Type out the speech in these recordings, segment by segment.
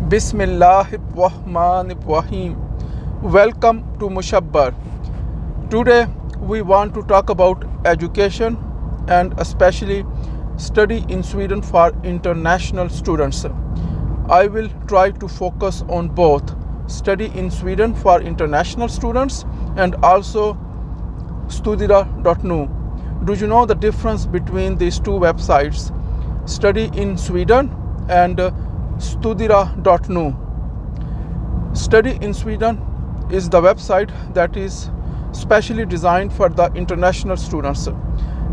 Bismillahirrahmanirrahim. Welcome to Mushabbar. Today we want to talk about education and especially study in Sweden for international students. I will try to focus on both study in Sweden for international students and also studira.nu. Do you know the difference between these two websites, Study in Sweden and studira.nu? Study in Sweden is the website that is specially designed for the international students.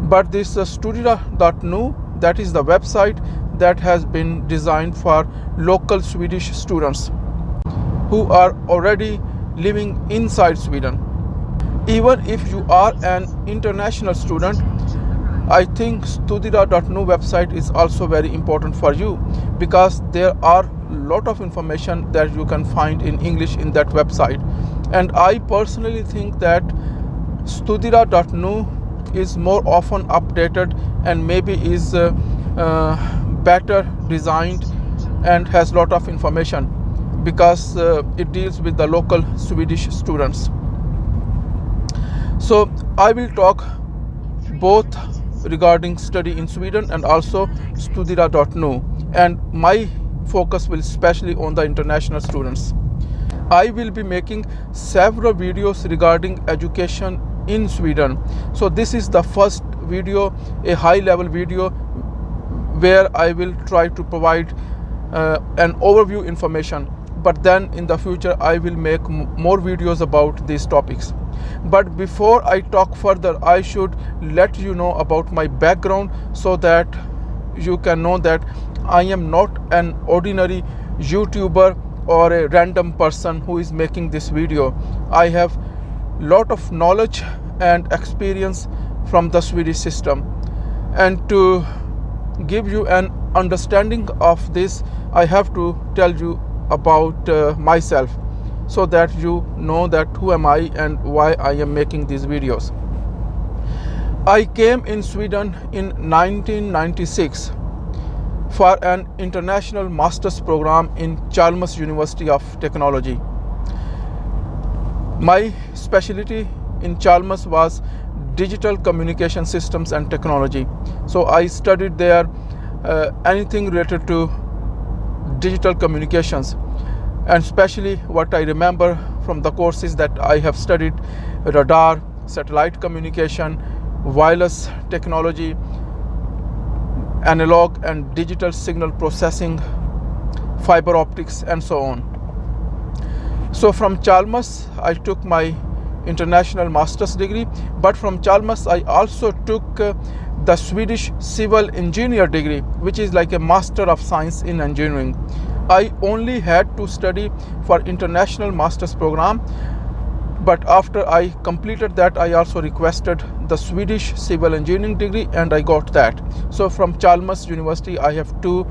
But this studira.nu, that is the website that has been designed for local Swedish students who are already living inside Sweden. Even if you are an international student, I think studira.nu website is also very important for you because there are a lot of information that you can find in English in that website. And I personally think that studira.nu is more often updated and maybe is better designed and has a lot of information because it deals with the local Swedish students. So I will talk both regarding study in Sweden and also studira.nu, and my focus will especially on the international students. I will be making several videos regarding education in Sweden. So this is the first video, a high level video where I will try to provide an overview information, but then in the future I will make more videos about these topics. But before I talk further, I should let you know about my background so that you can know that I am not an ordinary YouTuber or a random person who is making this video. I have lot of knowledge and experience from the Swedish system, and to give you an understanding of this, I have to tell you about myself so that you know that who am I and why I am making these videos. I came in Sweden in 1996 for an international master's program in Chalmers University of Technology. My specialty in Chalmers was digital communication systems and technology. So I studied there anything related to digital communications, and especially what I remember from the courses that I have studied: radar, satellite communication, wireless technology, analog and digital signal processing, fiber optics, and so on. So from Chalmers I took my international master's degree, but from Chalmers I also took the Swedish civil engineer degree, which is like a master of science in engineering. I only had to study for international master's program, but after I completed that I also requested the Swedish civil engineering degree and I got that. So from Chalmers University I have two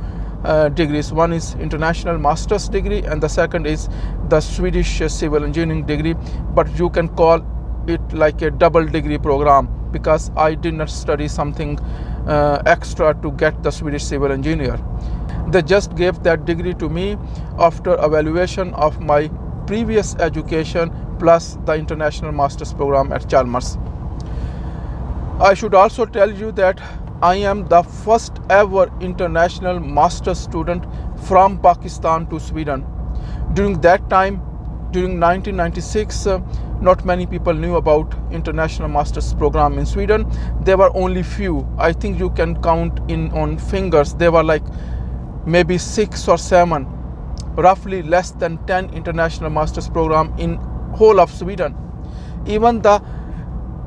degrees. One is international master's degree and the second is the Swedish civil engineering degree, but you can call it like a double degree program because I did not study something extra to get the Swedish civil engineer. They just gave that degree to me after evaluation of my previous education plus the international master's program at Chalmers. I should also tell you that I am the first ever international master's student from Pakistan to Sweden. During that time, during 1996, not many people knew about international master's program in Sweden. There were only few. I think you can count on fingers. There were like maybe 6 or 7, roughly less than 10 international master's program in whole of Sweden. Even the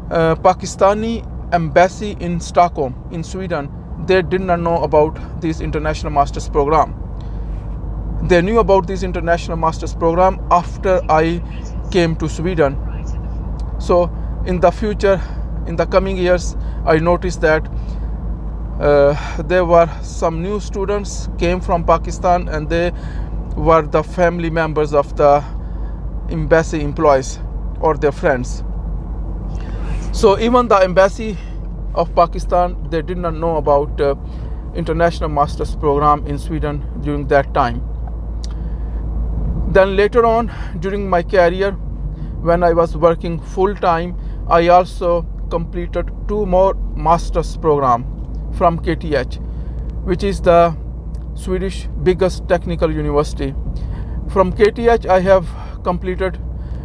Pakistani embassy in Stockholm in Sweden, they did not know about this international master's program. They knew about this international master's program after I came to Sweden. So in the future, in the coming years, I noticed that there were some new students came from Pakistan and they were the family members of the embassy employees or their friends. So even the embassy of Pakistan, they did not know about international master's program in Sweden during that time. Then later on during my career, when I was working full time, I also completed 2 more master's program from KTH, which is the Swedish biggest technical university. From KTH I have completed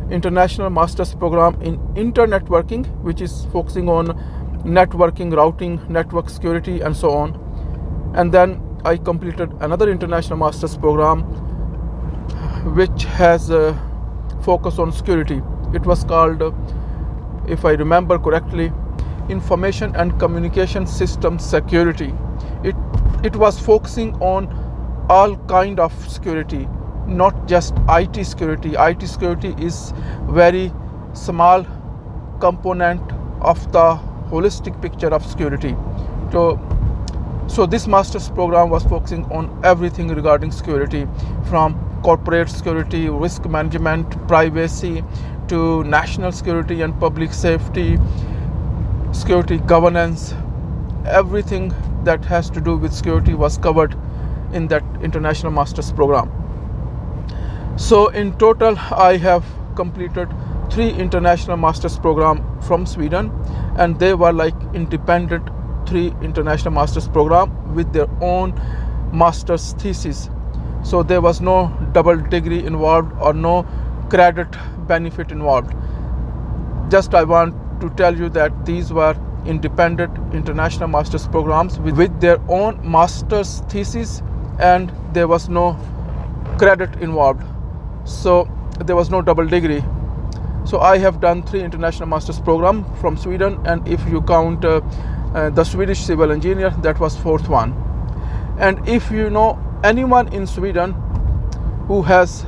international master's program in internetworking, which is focusing on networking, routing, network security and so on. And then I completed another international master's program which has a focus on security. It was called, if I remember correctly, Information and Communication System Security. It was focusing on all kind of security, not just IT security. IT security is very small component of the holistic picture of security. So this master's program was focusing on everything regarding security, from corporate security, risk management, privacy, to national security and public safety, security governance. Everything that has to do with security was covered in that international master's program. So in total I have completed 3 international master's program from Sweden, and they were like independent 3 international master's program with their own master's thesis. So there was no double degree involved or no credit benefit involved. Just I want to tell you that these were independent international master's programs with their own master's thesis, and there was no credit involved. So there was no double degree. So I have done 3 international master's program from Sweden, and if you count the Swedish civil engineer, that was 4th one. And if you know anyone in Sweden who has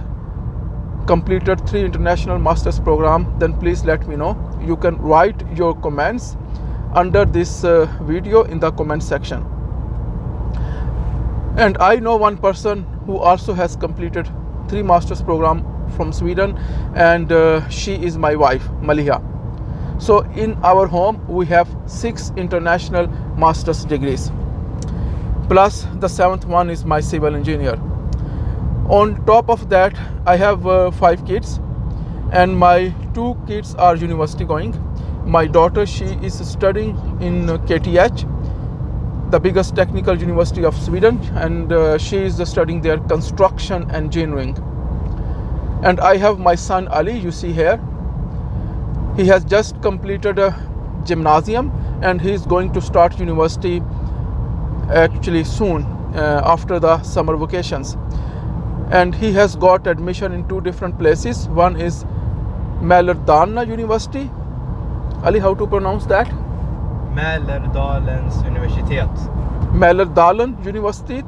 completed 3 international master's program, then please let me know. You can write your comments under this video in the comment section. And I know one person who also has completed 3 master's program from Sweden, and she is my wife, Maliha. So in our home we have 6 international master's degrees, plus the 7th one is my civil engineer. On top of that, I have 5 kids, and my 2 kids are university going. My daughter, she is studying in KTH, the biggest technical university of Sweden, and she is studying their construction engineering. And I have my son Ali, you see here. He has just completed a gymnasium, and he is going to start university actually soon after the summer vacations. And he has got admission in 2 different places. One is Mälardalens University. Ali, how to pronounce that? Mälardalens Universitet. Mälardalens University,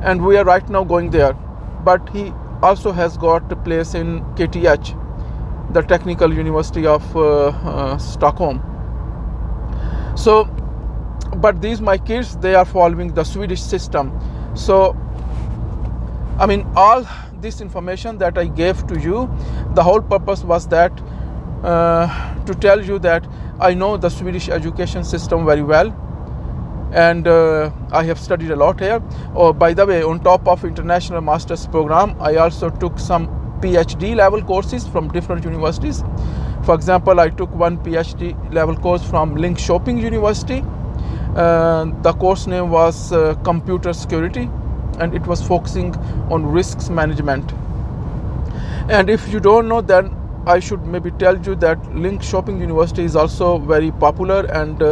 and we are right now going there. But he also has got a place in KTH, the Technical University of Stockholm. So, but these my kids, they are following the Swedish system. So, I mean, all this information that I gave to you, the whole purpose was that to tell you that I know the Swedish education system very well, and I have studied a lot here. Oh, by the way, on top of international master's program, I also took some Ph.D. level courses from different universities. For example, I took one Ph.D. level course from Linköping University. The course name was Computer Security, and it was focusing on risks management. And if you don't know, then I should maybe tell you that Linköping University is also very popular, and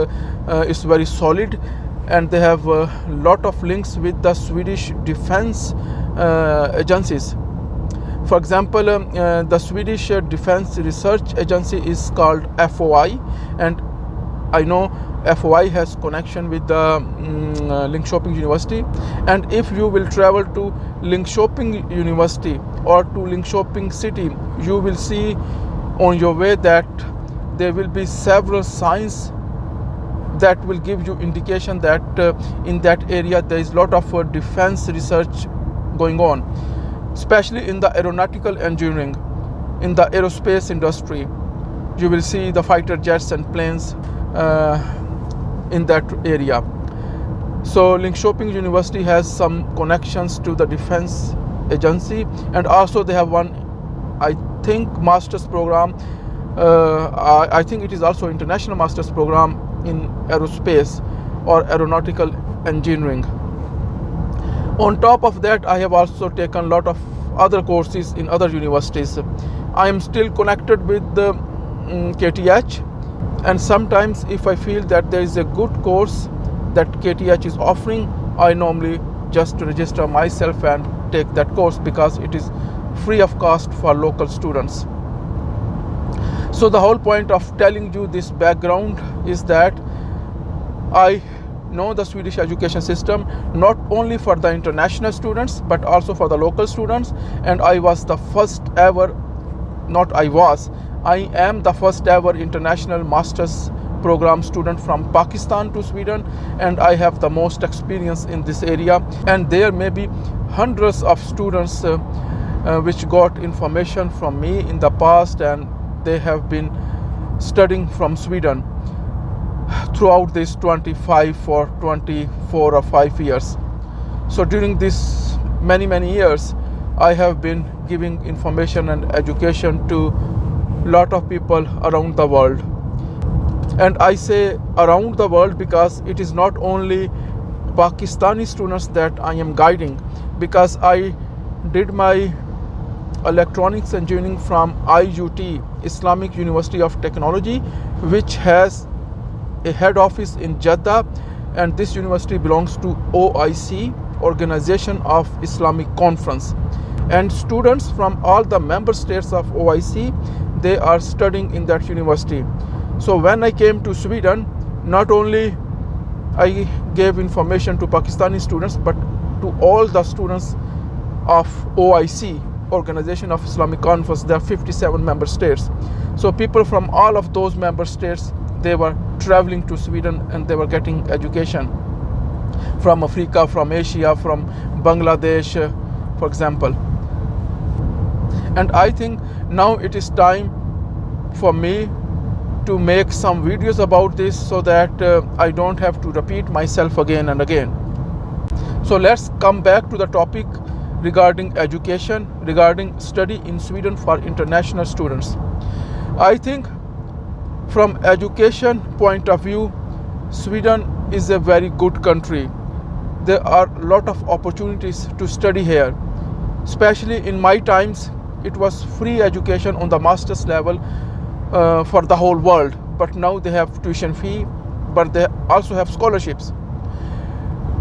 it's very solid, and they have a lot of links with the Swedish defense agencies. For example, the Swedish Defense Research Agency is called FOI, and I know FOI has connection with the Linköping University. And if you will travel to Linköping University or to Linköping city, you will see on your way that there will be several signs that will give you indication that in that area there is a lot of defense research going on, especially in the aeronautical engineering, in the aerospace industry. You will see the fighter jets and planes in that area. So Linköping University has some connections to the defense agency, and also they have one, I think, master's program. I think it is also international master's program in aerospace or aeronautical engineering. On top of that, I have also taken a lot of other courses in other universities. I am still connected with the KTH, and sometimes if I feel that there is a good course that KTH is offering, I normally just register myself and take that course because it is free of cost for local students. So the whole point of telling you this background is that I know the Swedish education system not only for the international students but also for the local students, and I was the first ever, I am the first ever international master's program student from Pakistan to Sweden, and I have the most experience in this area. And there may be hundreds of students which got information from me in the past, and they have been studying from Sweden throughout these 24 or 5 years. So during these many years, I have been giving information and education to a lot of people around the world. And I say around the world because it is not only Pakistani students that I am guiding, because I did my electronics engineering from IUT, Islamic University of Technology, which has a head office in Jeddah, and this university belongs to OIC, Organization of Islamic Conference, and students from all the member states of OIC, they are studying in that university. So when I came to Sweden, not only I gave information to Pakistani students, but to all the students of OIC, Organization of Islamic Conference. There are 57 member states. So people from all of those member states, they were traveling to Sweden and they were getting education from Africa, from Asia, from Bangladesh, for example. And I think now it is time for me to make some videos about this so that I don't have to repeat myself again and again. So let's come back to the topic regarding education, regarding study in Sweden for international students. I think from education point of view, Sweden is a very good country. There are a lot of opportunities to study here. Especially in my times, it was free education on the master's level for the whole world. But now they have tuition fee, but they also have scholarships.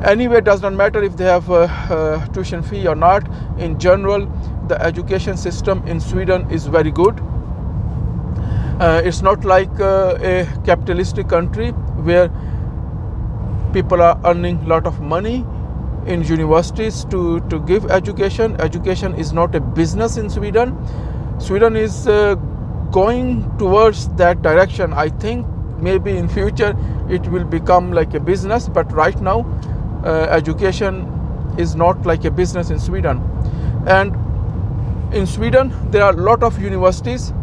Anyway, it does not matter if they have tuition fee or not. In general, the education system in Sweden is very good. It's not like a capitalistic country where people are earning a lot of money in universities to give education. Education is not a business in Sweden. Sweden is going towards that direction. I think maybe in future it will become like a business, but right now education is not like a business in Sweden. And in Sweden there are a lot of universities.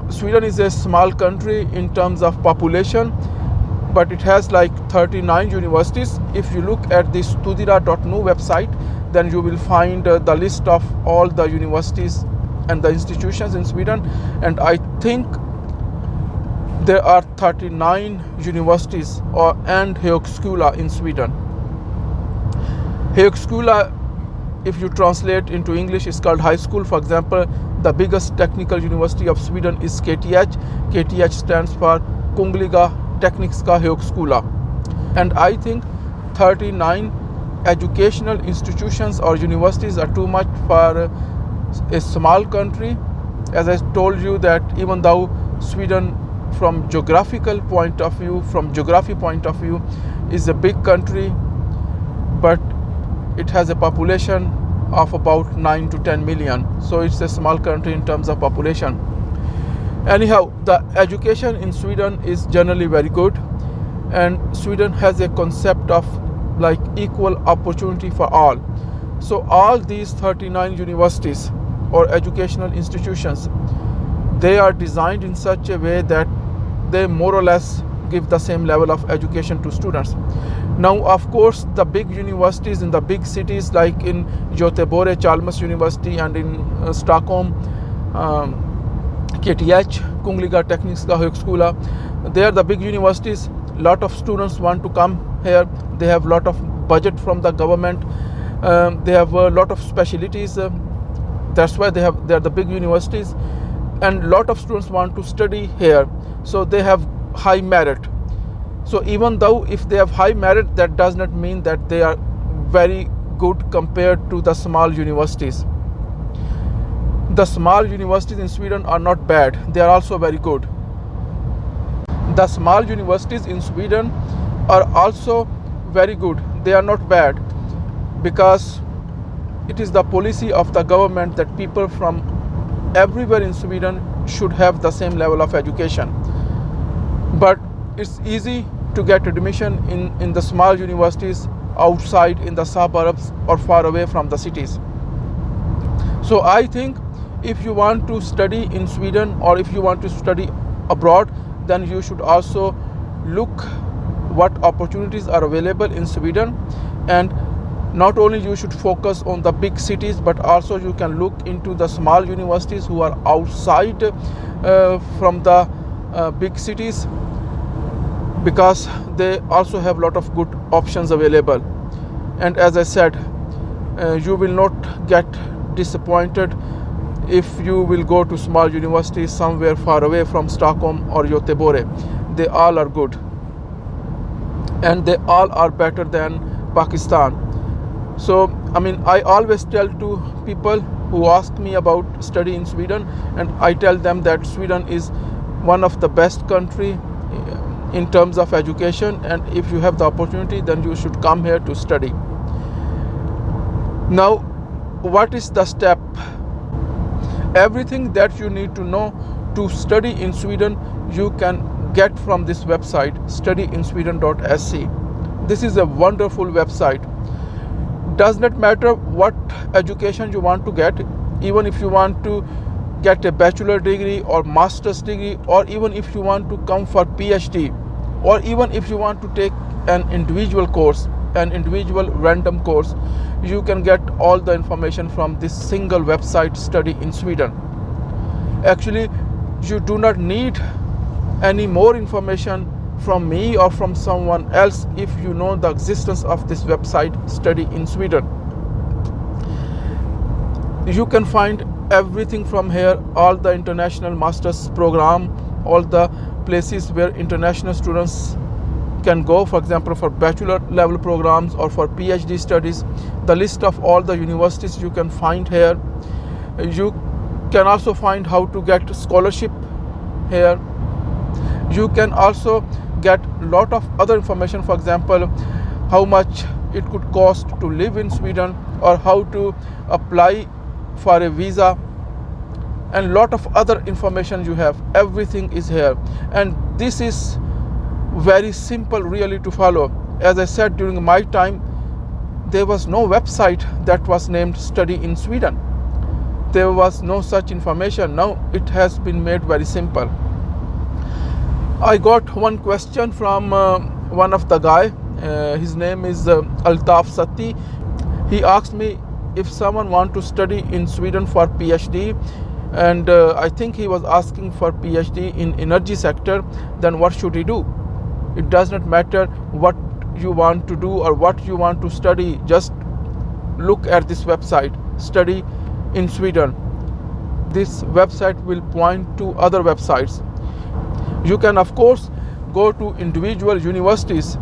Sweden is a small country in terms of population, but it has like 39 universities. If you look at the studira.nu website, then you will find the list of all the universities and the institutions in Sweden, and I think there are 39 universities and högskola in Sweden. Högskola, if you translate into English, is called high school. For example, the biggest technical university of Sweden is KTH. KTH stands for Kungliga Tekniska Högskola. And I think 39 educational institutions or universities are too much for a small country. As I told you that even though Sweden from geography point of view is a big country, but it has a population of about 9 to 10 million. So it's a small country in terms of population. Anyhow, the education in Sweden is generally very good, and Sweden has a concept of like equal opportunity for all. So all these 39 universities or educational institutions, they are designed in such a way that they more or less give the same level of education to students. Now, of course, the big universities in the big cities like in Göteborg, Chalmers University, and in Stockholm, KTH, Kungliga Tekniska Högskola, they are the big universities. Lot of students want to come here. They have lot of budget from the government. They have a lot of specialties. That's why they are the big universities, and lot of students want to study here. So they have high merit. So even though if they have high merit, that does not mean that they are very good compared to the small universities. The small universities in Sweden are not bad. They are also very good. The small universities in Sweden are also very good. They are not bad, because it is the policy of the government that people from everywhere in Sweden should have the same level of education. But it's easy to get admission in the small universities outside in the suburbs or far away from the cities. So I think if you want to study in Sweden or if you want to study abroad, then you should also look what opportunities are available in Sweden. And not only you should focus on the big cities, but also you can look into the small universities who are outside from the big cities, because they also have a lot of good options available. And as I said, you will not get disappointed if you will go to small universities somewhere far away from Stockholm or Göteborg. They all are good, and they all are better than Pakistan. So, I always tell to people who ask me about study in Sweden, and I tell them that Sweden is one of the best country in terms of education, and if you have the opportunity, then you should come here to study. Now, what is the step? Everything that you need to know to study in Sweden, you can get from this website, studyinsweden.se. This is a wonderful website. Does not matter what education you want to get, even if you want to get a bachelor degree or master's degree, or even if you want to come for Ph.D, or even if you want to take an individual course, an individual random course, you can get all the information from this single website, Study in Sweden. Actually, you do not need any more information from me or from someone else if you know the existence of this website, Study in Sweden. You can find everything from here, all the international master's program, all the places where international students can go, for example, for bachelor level programs or for PhD studies. The list of all the universities you can find here. You can also find how to get scholarship here. You can also get a lot of other information, for example, how much it could cost to live in Sweden, or how to apply for a visa, and lot of other information you have. Everything is here, and this is very simple really to follow. As I said, during my time there was no website that was named Study in Sweden. There was no such information. Now it has been made very simple. I got one question from one of the guy. His name is Altaf Satti. He asked me if someone want to study in Sweden for PhD, and I think he was asking for PhD in energy sector, then what should he do? It does not matter what you want to do or what you want to study. Just look at this website, Study in Sweden. This website will point to other websites. You can of course go to individual universities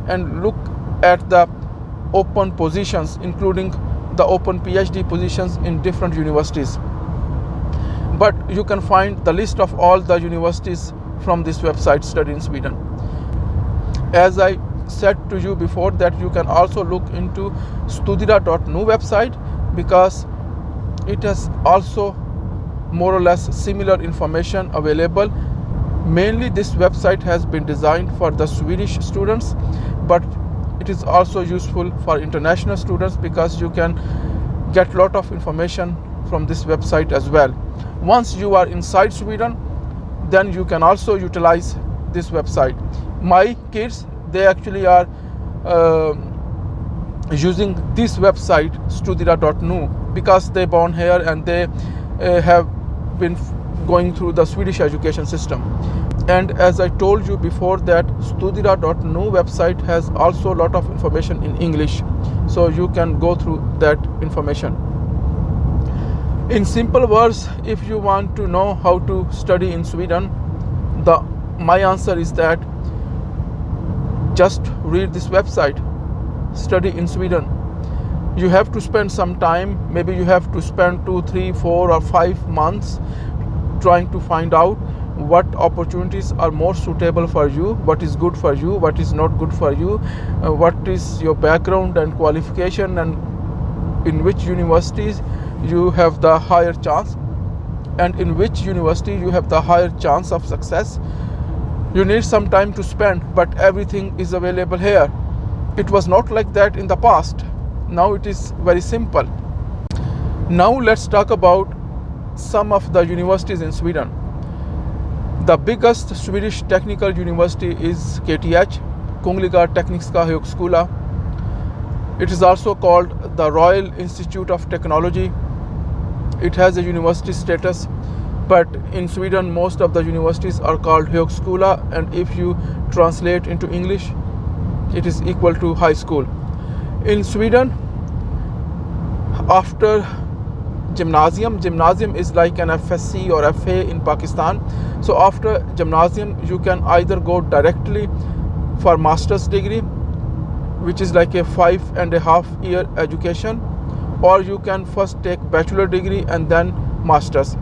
and look at the open positions, including the open PhD positions in different universities. But you can find the list of all the universities from this website, Study in Sweden. As I said to you before, that you can also look into studira.nu website, because it has also more or less similar information available. Mainly this website has been designed for the Swedish students, but it is also useful for international students, because you can get a lot of information from this website as well. Once you are inside Sweden, then you can also utilize this website. My kids, they actually are using this website studira.nu because they born here and they have been going through the Swedish education system. And as I told you before that studira.nu website has also a lot of information in English, so you can go through that information. In simple words, if you want to know how to study in Sweden, my answer is that just read this website, Study in Sweden. You have to spend some time, maybe you have to spend 2, 3, 4 or 5 months trying to find out what opportunities are more suitable for you, what is good for you, what is not good for you, what is your background and qualification, and in which universities you have the higher chance, and in which university you have the higher chance of success. You need some time to spend, but everything is available here. It was not like that in the past. Now it is very simple. Now let's talk about some of the universities in Sweden. The biggest Swedish technical university is KTH, Kungliga Tekniska Högskola. It is also called the Royal Institute of Technology. It has a university status, but in Sweden most of the universities are called Högskola, and if you translate into English, it is equal to high school. In Sweden, after gymnasium is like an FSC or FA in Pakistan. So after gymnasium, you can either go directly for master's degree, which is like a 5.5 year education, or you can first take bachelor degree and then master's.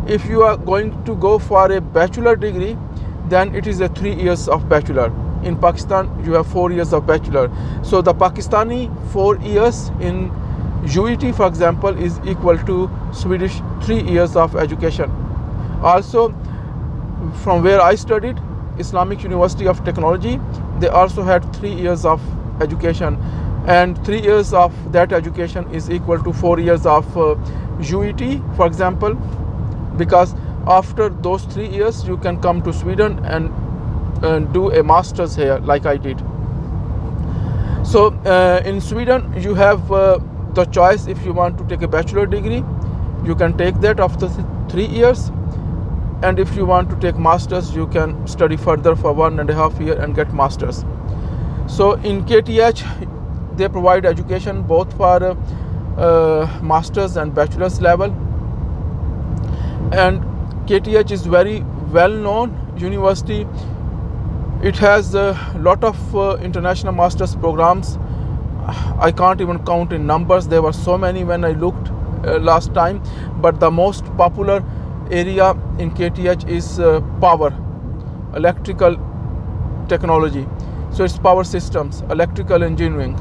If you are going to go for a bachelor degree, then it is a 3 years of bachelor. In Pakistan, you have 4 years of bachelor. So the Pakistani 4 years in UET, for example, is equal to Swedish 3 years of education. Also, from where I studied, Islamic University of Technology, they also had 3 years of education, and 3 years of that education is equal to 4 years of UET, for example, because after those 3 years you can come to Sweden and do a master's here like I did. So in Sweden you have the choice. If you want to take a bachelor degree, you can take that after 3 years, and if you want to take masters, you can study further for 1.5 years and get masters. So in KTH they provide education both for masters and bachelor's level, and KTH is very well known university. It has a lot of international master's programs. I can't even count in numbers. There were so many when I looked last time, but the most popular area in KTH is power, electrical technology. So it's power systems, electrical engineering.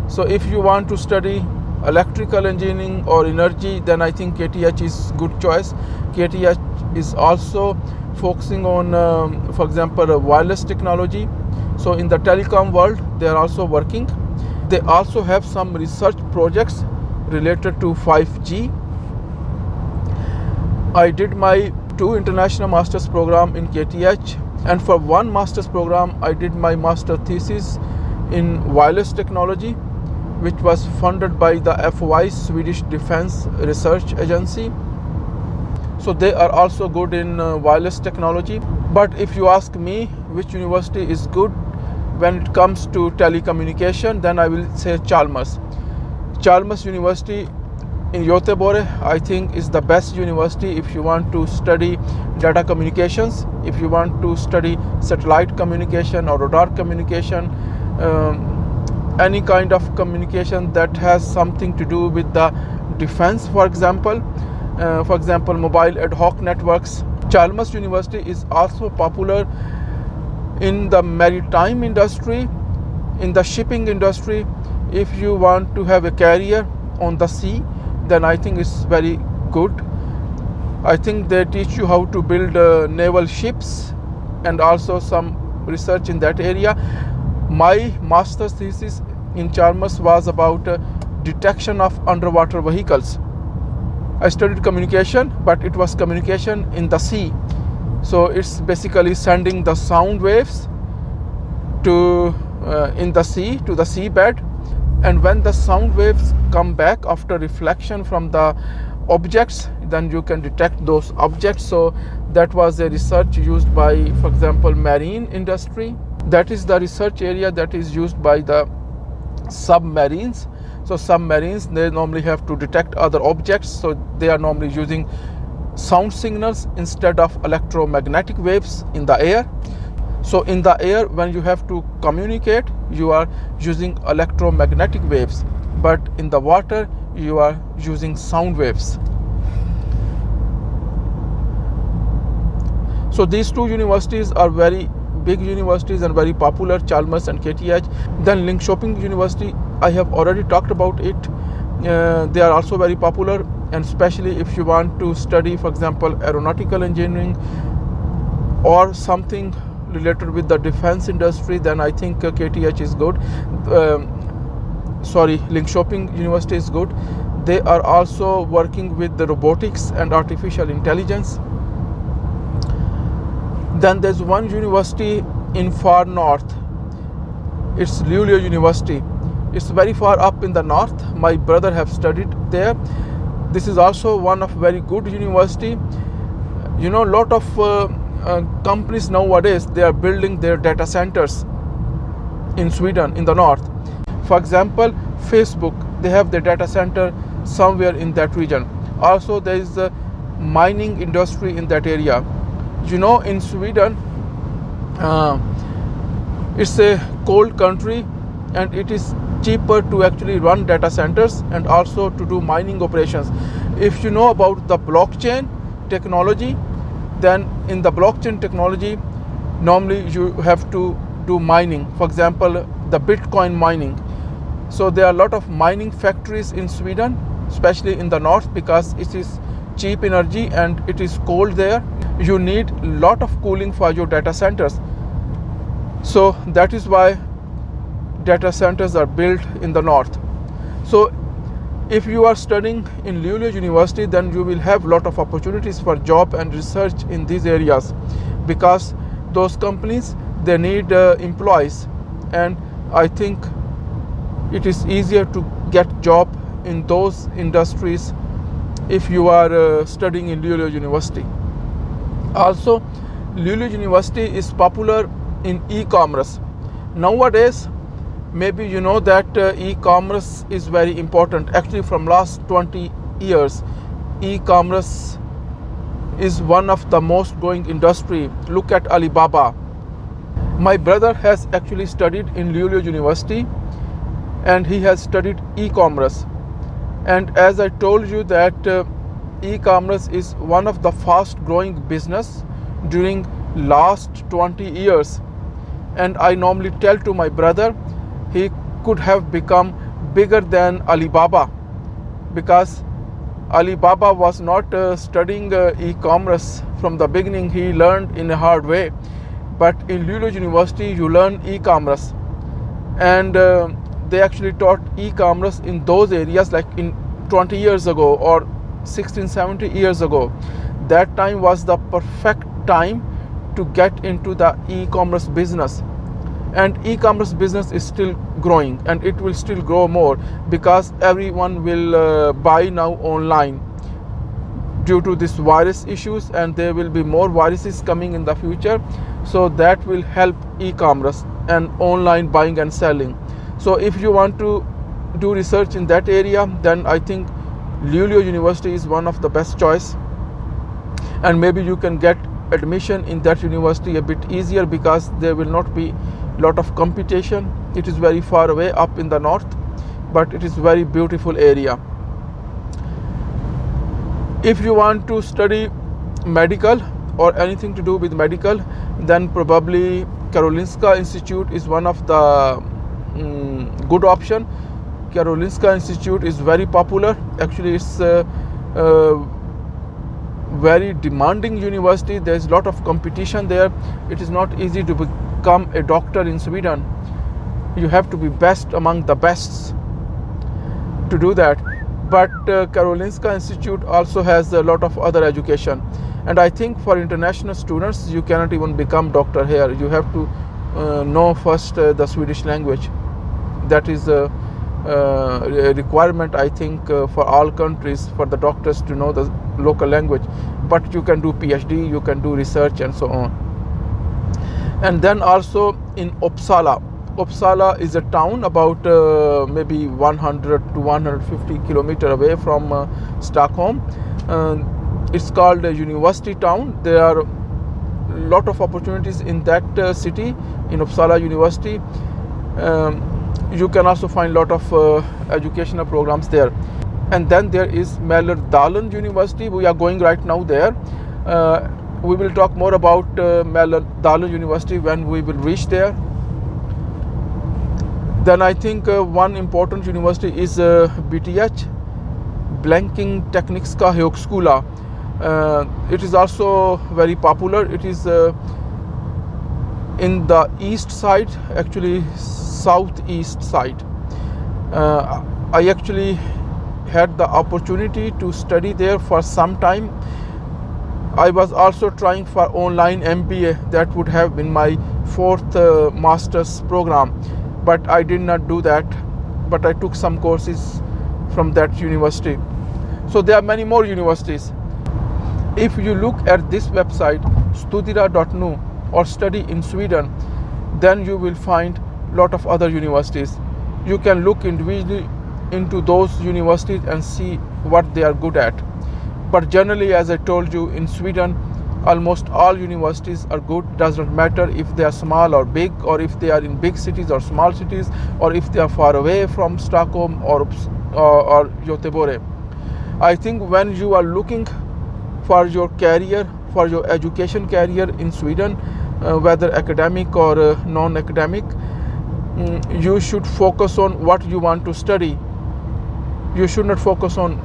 So if you want to study electrical engineering or energy, then I think KTH is good choice. KTH is also focusing on, for example, wireless technology. So in the telecom world, they are also working. They also have some research projects related to 5G. I did my 2 international master's program in KTH, and for 1 master's program, I did my master thesis in wireless technology, which was funded by the FOI, Swedish Defense Research Agency. So they are also good in wireless technology. But if you ask me which university is good when it comes to telecommunication, then I will say Chalmers. Chalmers University in Göteborg, I think, is the best university if you want to study data communications, if you want to study satellite communication or radar communication, any kind of communication that has something to do with the defense, for example, mobile ad hoc networks. Chalmers University is also popular in the maritime industry, in the shipping industry. If you want to have a career on the sea, then I think it's very good. I think they teach you how to build naval ships and also some research in that area. My master's thesis in Chalmers was about detection of underwater vehicles. I studied communication, but it was communication in the sea. So it's basically sending the sound waves to in the sea, to the seabed, and when the sound waves come back after reflection from the objects, then you can detect those objects. So that was a research used by, for example, marine industry. That is the research area that is used by the submarines. So submarines, they normally have to detect other objects, so they are normally using sound signals instead of electromagnetic waves in the air. So in the air, when you have to communicate, you are using electromagnetic waves, but in the water you are using sound waves. So these two universities are very big universities and very popular, Chalmers and KTH. Then Linköping University, I have already talked about it. They are also very popular, and especially if you want to study, for example, aeronautical engineering or something related with the defense industry, then I think KTH is good. Linköping University is good. They are also working with the robotics and artificial intelligence. Then there's one university in far north. It's Luleå University. It's very far up in the north. My brother have studied there. This is also one of very good university. You know, lot of companies nowadays, they are building their data centers in Sweden, in the north. For example, Facebook, they have their data center somewhere in that region. Also, there is a mining industry in that area. You know, in Sweden, it's a cold country, and it is cheaper to actually run data centers and also to do mining operations. If you know about the blockchain technology, then in the blockchain technology, normally you have to do mining. For example, the Bitcoin mining. So there are a lot of mining factories in Sweden, especially in the north, because it is cheap energy and it is cold there. You need a lot of cooling for your data centers. So that is why data centers are built in the north. So if you are studying in Luleå University, then you will have a lot of opportunities for job and research in these areas, because those companies, they need employees, and I think it is easier to get job in those industries if you are studying in Luleå University. Also, Luleå University is popular in e-commerce. Nowadays, maybe you know that e-commerce is very important. Actually, from last 20 years, e-commerce is one of the most growing industry. Look at Alibaba. My brother has actually studied in Luleå University, and he has studied e-commerce. And as I told you that e-commerce is one of the fast growing business during last 20 years. And I normally tell to my brother, he could have become bigger than Alibaba, because Alibaba was not studying e-commerce from the beginning. He learned in a hard way. But in Luleå University, you learn e-commerce. And they actually taught e-commerce in those areas, like in 20 years ago or 16, 70 years ago. That time was the perfect time to get into the e-commerce business. And e-commerce business is still growing, and it will still grow more, because everyone will buy now online due to this virus issues, and there will be more viruses coming in the future. So that will help e-commerce and online buying and selling. So if you want to do research in that area, then I think Luleå University is one of the best choice, and maybe you can get admission in that university a bit easier, because there will not be a lot of competition. It is very far away up in the north, but it is very beautiful area. If you want to study medical or anything to do with medical, then probably Karolinska Institute is one of the good option. Karolinska Institute is very popular. Actually, it's a very demanding university. There is a lot of competition there. It is not easy to become a doctor in Sweden. You have to be best among the bests to do that. But Karolinska Institute also has a lot of other education. And I think for international students, you cannot even become doctor here. You have to know first the Swedish language. That is a requirement, I think, for all countries, for the doctors to know the local language. But you can do Ph.D, you can do research and so on. And then also in Uppsala. Uppsala is a town about maybe 100 to 150 kilometers away from Stockholm. It's called a university town. There are a lot of opportunities in that city, in Uppsala University. You can also find a lot of educational programs there. And then there is Mälardalen University. We are going right now there. We will talk more about Mälardalen University when we will reach there. Then I think one important university is BTH, Blanking Tekniska Högskola. It is also very popular. It is in the east side, actually southeast side. I actually had the opportunity to study there for some time. I was also trying for online MBA. That would have been my fourth master's program, but I did not do that. But I took some courses from that university. So there are many more universities. If you look at this website, studira.nu or Study in Sweden, then you will find a lot of other universities. You can look individually into those universities and see what they are good at. But generally, as I told you, in Sweden, almost all universities are good. Does not matter if they are small or big, or if they are in big cities or small cities, or if they are far away from Stockholm or Göteborg. I think when you are looking for your career, for your education career in Sweden, whether academic or non-academic, you should focus on what you want to study. You should not focus on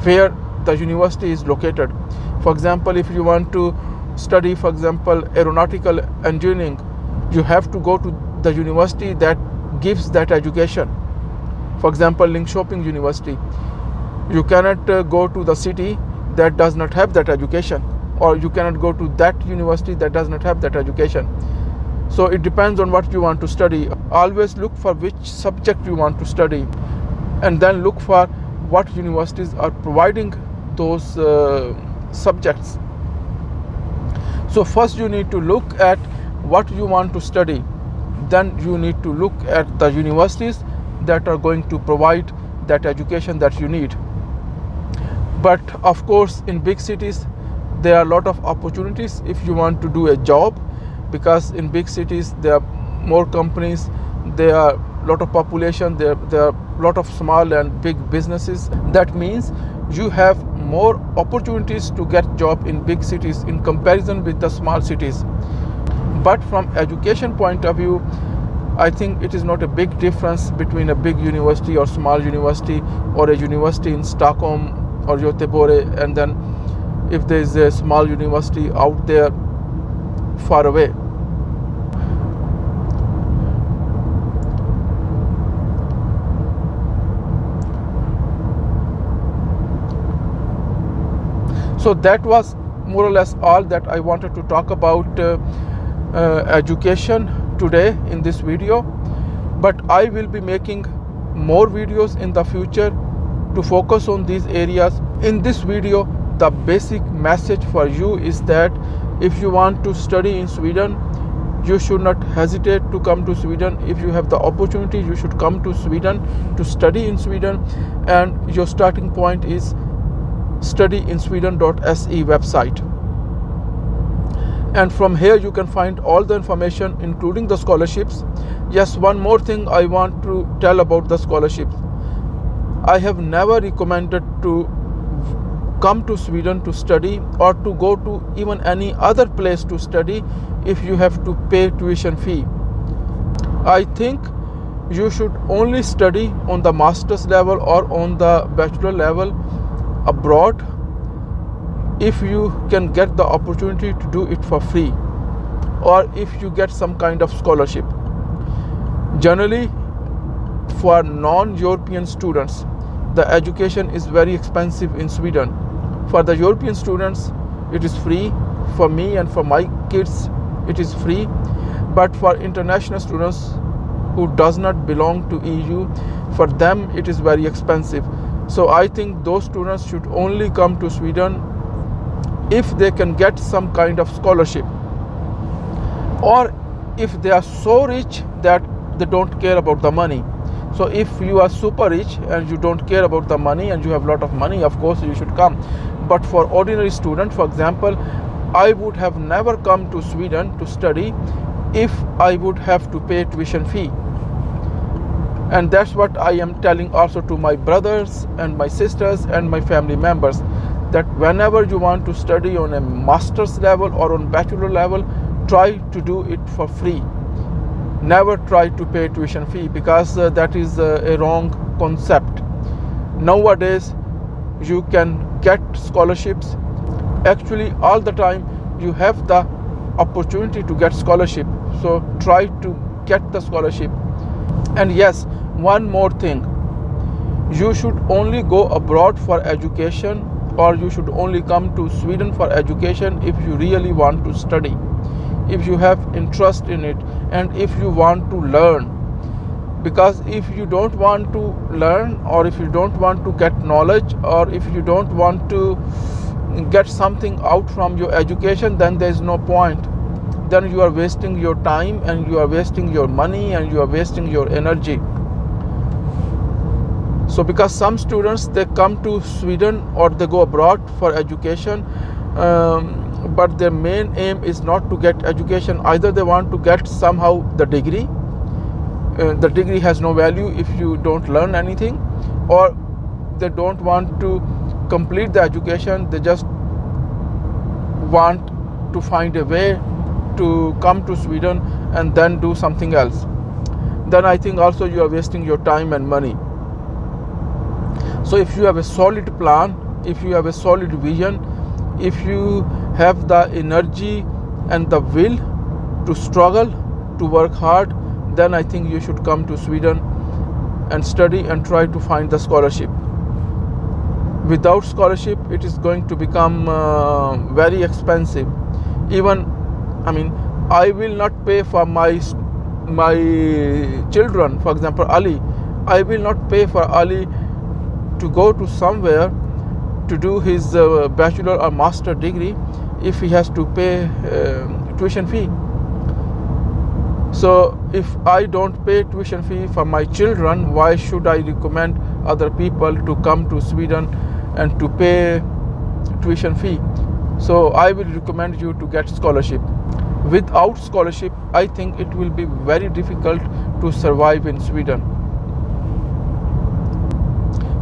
where the university is located. For example, if you want to study, for example, aeronautical engineering, you have to go to the university that gives that education. For example, Linköping University. You cannot go to the city that does not have that education, or you cannot go to that university that does not have that education. So it depends on what you want to study. Always look for which subject you want to study, and then look for what universities are providing those subjects. So first you need to look at what you want to study. Then you need to look at the universities that are going to provide that education that you need. But of course, in big cities, there are a lot of opportunities if you want to do a job, because in big cities there are more companies, there are a lot of population, there are a lot of small and big businesses. That means you have more opportunities to get job in big cities in comparison with the small cities. But from education point of view, I think it is not a big difference between a big university or small university, or a university in Stockholm or Göteborg, and then if there is a small university out there far away. So that was more or less all that I wanted to talk about education today in this video. But I will be making more videos in the future to focus on these areas. In this video, the basic message for you is that if you want to study in Sweden, you should not hesitate to come to Sweden. If you have the opportunity, you should come to Sweden to study in Sweden, and your starting point is studyinsweden.se website. And from here you can find all the information, including the scholarships. Yes, one more thing I want to tell about the scholarships. I have never recommended to come to Sweden to study, or to go to even any other place to study if you have to pay tuition fee. I think you should only study on the master's level or on the bachelor level abroad if you can get the opportunity to do it for free, or if you get some kind of scholarship. Generally, for non-European students, the education is very expensive in Sweden. For the European students, it is free. For me and for my kids, it is free. but for international students who does not belong to EU, for them it is very expensive. So I think those students should only come to Sweden if they can get some kind of scholarship, or if they are so rich that they don't care about the money. So if you are super rich and you don't care about the money and you have a lot of money, of course you should come. But for ordinary student, for example, I would have never come to Sweden to study if I would have to pay tuition fee. And that's what I am telling also to my brothers and my sisters and my family members, that whenever you want to study on a master's level or on bachelor level, try to do it for free. Never try to pay tuition fee, because that is a wrong concept. Nowadays you can get scholarships. Actually all the time you have the opportunity to get scholarship, so try to get the scholarship. And yes, one more thing, you should only go abroad for education, or you should only come to Sweden for education if you really want to study, if you have interest in it, and if you want to learn. Because if you don't want to learn, or if you don't want to get knowledge, or if you don't want to get something out from your education, then there is no point. Then you are wasting your time, and you are wasting your money, and you are wasting your energy. So because some students, they come to Sweden or they go abroad for education, but their main aim is not to get education. Either they want to get somehow the degree. The degree has no value if you don't learn anything, or they don't want to complete the education. They just want to find a way to come to Sweden and then do something else. Then I think also you are wasting your time and money. So if you have a solid plan, if you have a solid vision, if you have the energy and the will to struggle, to work hard, then I think you should come to Sweden and study and try to find the scholarship. Without scholarship, it is going to become very expensive. Even, I will not pay for my children. For example, Ali, I will not pay for Ali to go to somewhere to do his bachelor or master degree if he has to pay tuition fee. So if I don't pay tuition fee for my children, why should I recommend other people to come to Sweden and to pay tuition fee? So I will recommend you to get scholarship. Without scholarship, I think it will be very difficult to survive in Sweden.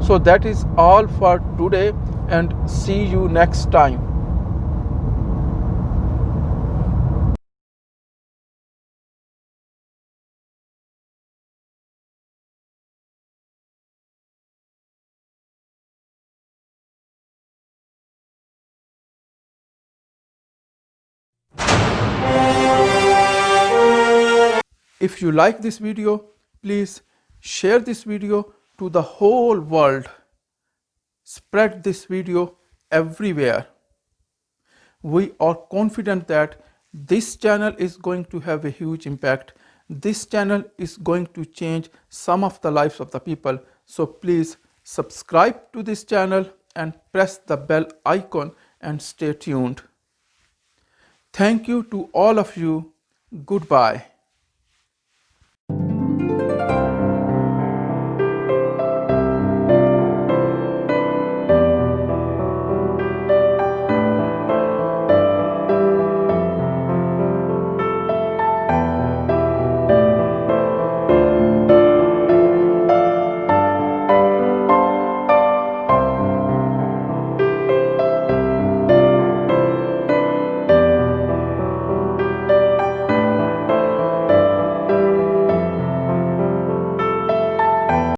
So that is all for today, and see you next time. If you like this video, please share this video to the whole world. Spread this video everywhere. We are confident that this channel is going to have a huge impact. This channel is going to change some of the lives of the people. So please subscribe to this channel and press the bell icon and stay tuned. Thank you to all of you. Goodbye.